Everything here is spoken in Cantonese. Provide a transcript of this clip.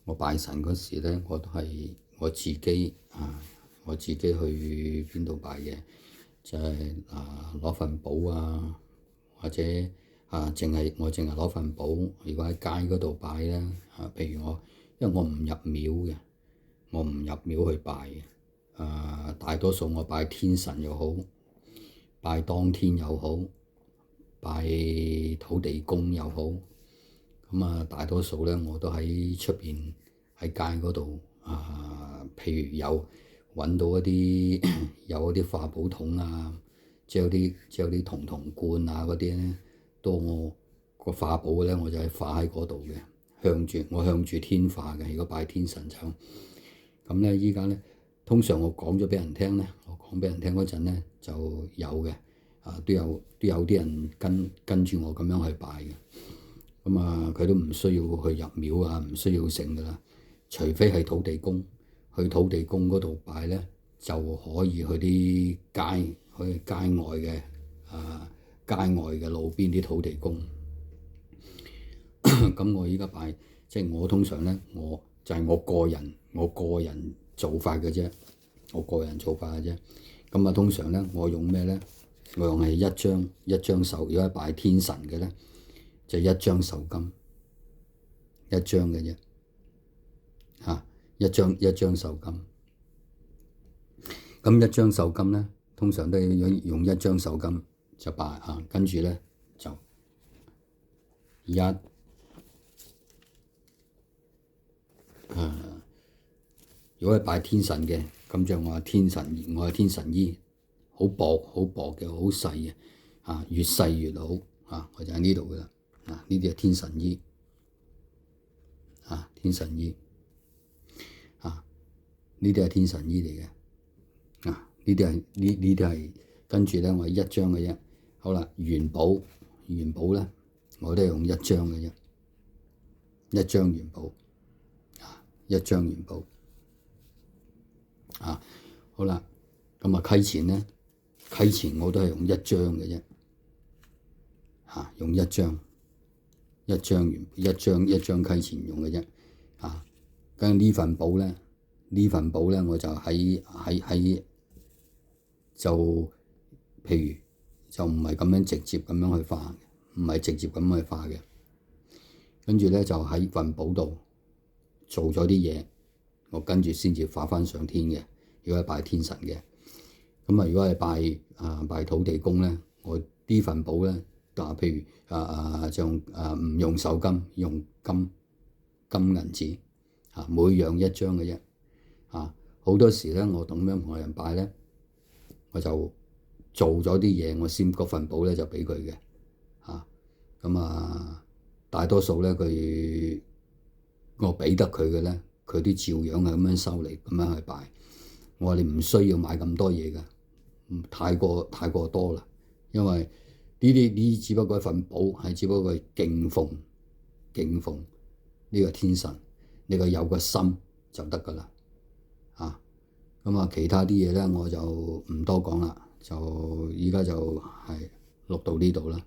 我拜神嗰時咧，我都係我自己去邊度拜嘅，就係攞份簿啊，或者我淨係攞份簿。如果喺街嗰度拜咧，譬如因為我唔入廟嘅，我唔入廟去拜嘅。大多數我拜天神又好，拜當天又好，拜土地公又好。大多數咧我都喺出邊喺街嗰度譬如揾到有嗰啲化寶桶啊，即係有啲銅罐啊嗰啲咧，到我個化寶咧，我就係化喺嗰度嘅，向住天化嘅。如果拜天神就咁咧，依家咧通常我講咗俾人聽咧，我講俾人聽嗰陣咧就有嘅，都有啲人跟住我咁樣去拜嘅。佢都唔需要去入廟啊，唔需要成噶啦。除非係土地公，去土地公嗰度拜咧，就可以去啲街外嘅路邊啲土地公。咁我依家拜，即係我通常咧，我就係我個人做法嘅啫，通常咧，我用咩咧？我用係一張手，如果係拜天神嘅咧，就一張手巾，一張嘅啫，一張手巾。咁一張手巾咧，通常都係用一張手巾就拜跟住咧就如果係拜天神嘅，咁就我係天神衣，好薄嘅，好細嘅，越細越好，我就喺呢度噶啦。呢啲係天神衣，天神衣，呢啲係天神衣嚟嘅，呢啲係跟住咧，我係一張嘅啫。好啦，元寶咧，我都係用一張嘅啫，一張元寶，好啦，咁溪錢我都係用一張嘅啫，用一張溪錢用嘅啫，跟住呢份簿咧，我就譬如就唔係咁樣直接咁樣去化嘅，唔係直接咁去化嘅。跟住咧就喺份簿度做咗啲嘢，我跟住先至化返上天嘅。如果係拜天神嘅，如果係拜土地公咧，我呢份簿咧，譬如就唔用手巾，用金銀紙，每樣一張嘅啫。好多時咧，我咁樣同人拜咧，我就做咗啲嘢，我先嗰份簿咧就俾佢嘅。大多數咧我俾得佢嘅咧，佢都照樣係咁樣收嚟，咁樣去拜。我話你唔需要買咁多嘢㗎，太過多啦。因為呢啲只不過係份簿，係只不過係敬奉呢個天神，你有個心就得㗎啦。其他啲嘢咧我就唔多講啦，就依家就係錄到呢度啦。